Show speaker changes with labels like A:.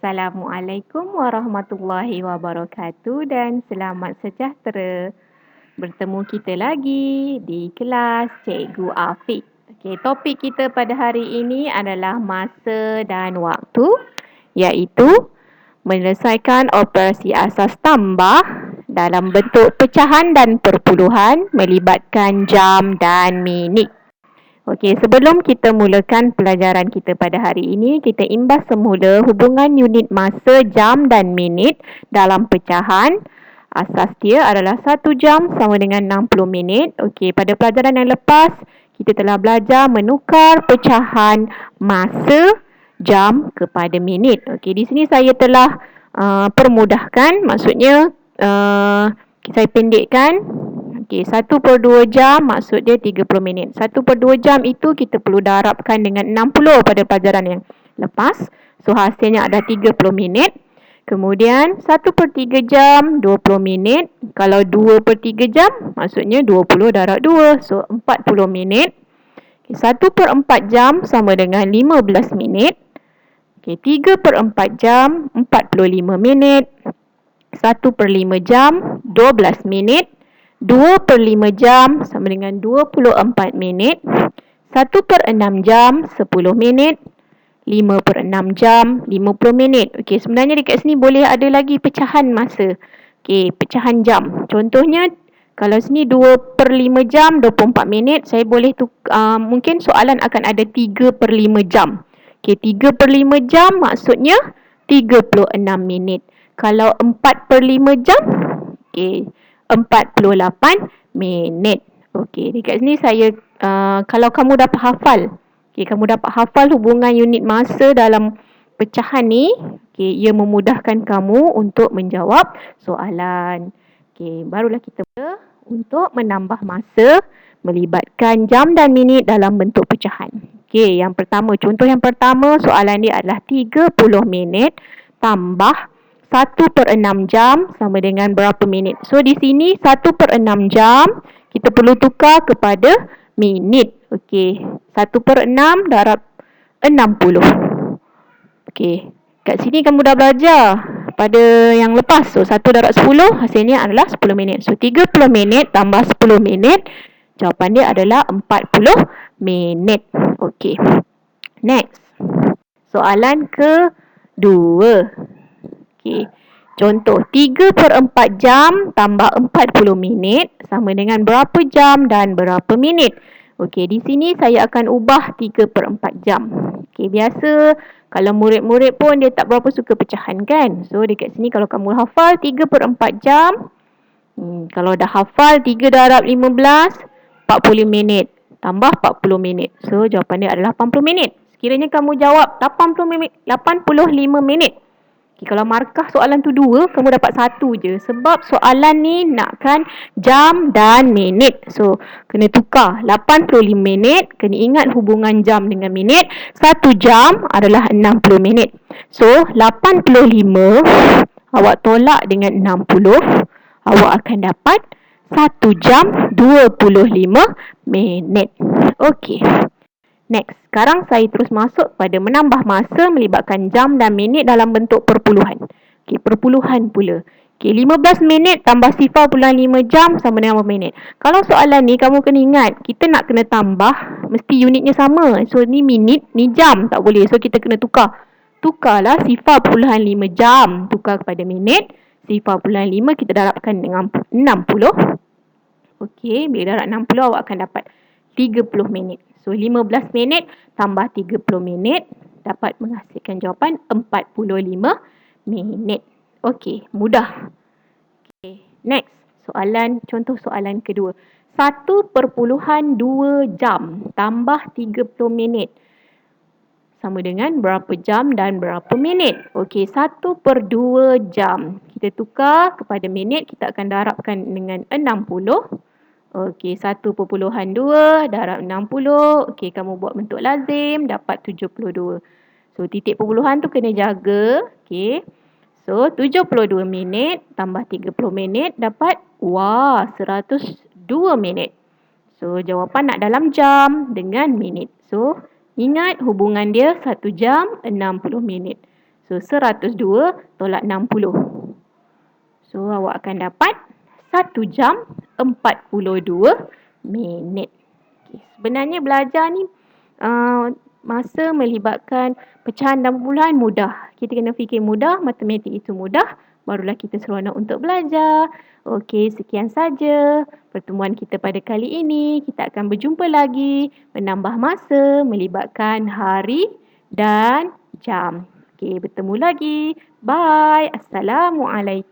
A: Assalamualaikum warahmatullahi wabarakatuh dan selamat sejahtera. Bertemu kita lagi di kelas Cikgu Afiq. Okey, topik kita pada hari ini adalah masa dan waktu, iaitu menyelesaikan operasi asas tambah dalam bentuk pecahan dan perpuluhan melibatkan jam dan minit. Okey, sebelum kita mulakan pelajaran kita pada hari ini, kita imbas semula hubungan unit masa jam dan minit dalam pecahan. Asas dia adalah 1 jam sama dengan 60 minit. Okey, pada pelajaran yang lepas, kita telah belajar menukar pecahan masa jam kepada minit. Okey, di sini saya telah permudahkan, maksudnya saya pendekkan. Okey, 1/2 jam maksud dia 30 minit. 1/2 jam itu kita perlu darabkan dengan 60 pada pelajaran yang lepas. So, hasilnya ada 30 minit. Kemudian, 1/3 jam, 20 minit. Kalau 2/3 jam, maksudnya 20 darab 2. So, 40 minit. Okay, 1/4 jam sama dengan 15 minit. Okay, 3/4 jam, 45 minit. 1/5 jam, 12 minit. 2/5 jam sama dengan 24 minit. 1/6 jam, 10 minit. 5/6 jam, 50 minit. Okey, sebenarnya dekat sini boleh ada lagi pecahan masa. Okey, pecahan jam. Contohnya, kalau sini 2/5 jam, 24 minit, saya boleh mungkin soalan akan ada 3/5 jam. Okey, 3/5 jam maksudnya 36 minit. Kalau 4/5 jam, okey, 48 minit. Okey, dekat sini saya, kalau kamu dapat hafal, kamu dapat hafal hubungan unit masa dalam pecahan ni, ia memudahkan kamu untuk menjawab soalan. Okey, barulah kita mula untuk menambah masa melibatkan jam dan minit dalam bentuk pecahan. Okey, yang pertama, contoh yang pertama, soalan dia adalah 30 minit tambah 1/6 jam sama dengan berapa minit. So, di sini 1/6 jam kita perlu tukar kepada minit. Okey, 1/6 darab 60. Okey, kat sini kamu dah belajar pada yang lepas. So, 1 darab 10 hasilnya adalah 10 minit. So, 30 minit tambah 10 minit. Jawapan dia adalah 40 minit. Okey, next. Soalan kedua. Okey, contoh 3/4 jam tambah 40 minit sama dengan berapa jam dan berapa minit. Okey, di sini saya akan ubah 3/4 jam. Okey, biasa kalau murid-murid pun dia tak berapa suka pecahan kan. So, dekat sini kalau kamu hafal 3/4 jam, kalau dah hafal 3 darab 15, 40 minit tambah 40 minit. So, jawapan dia adalah 80 minit. Sekiranya kamu jawab 85 minit. Kalau markah soalan tu 2, kamu dapat 1 je. Sebab soalan ni nakkan jam dan minit. So, kena tukar 85 minit. Kena ingat hubungan jam dengan minit. 1 jam adalah 60 minit. So, 85 awak tolak dengan 60. Awak akan dapat 1 jam 25 minit. Okey. Next, sekarang saya terus masuk pada menambah masa melibatkan jam dan minit dalam bentuk perpuluhan. Okey, perpuluhan pula. Okey, 15 minit tambah 0.5 jam sama dengan berapa minit? Kalau soalan ni kamu kena ingat, kita nak kena tambah, mesti unitnya sama. So, ni minit, ni jam. Tak boleh. So, kita kena tukar. Tukarlah 0.5 jam. Tukar kepada minit. 0.5 kita darabkan dengan 60. Okey, bila darab 60 awak akan dapat 30 minit. So, 15 minit tambah 30 minit dapat menghasilkan jawapan 45 minit. Okey, mudah. Okey, next. Contoh soalan kedua. 1/2 jam tambah 30 minit sama dengan berapa jam dan berapa minit? Okey, 1/2 jam. Kita tukar kepada minit, kita akan darabkan dengan 60. Okey, 1/2 darab 60. Okey, kamu buat bentuk lazim, dapat 72. So, titik perpuluhan tu kena jaga. Okey. So, 72 minit tambah 30 minit dapat, 102 minit. So, jawapan nak dalam jam dengan minit. So, ingat hubungan dia 1 jam 60 minit. So, 102 tolak 60. So, awak akan dapat 1 jam 42 minit. Okay. Sebenarnya belajar ni masa melibatkan pecahan dan perpuluhan mudah. Kita kena fikir mudah, matematik itu mudah, barulah kita seronok untuk belajar. Okey, sekian saja pertemuan kita pada kali ini. Kita akan berjumpa lagi menambah masa melibatkan hari dan jam. Okey, bertemu lagi. Bye. Assalamualaikum.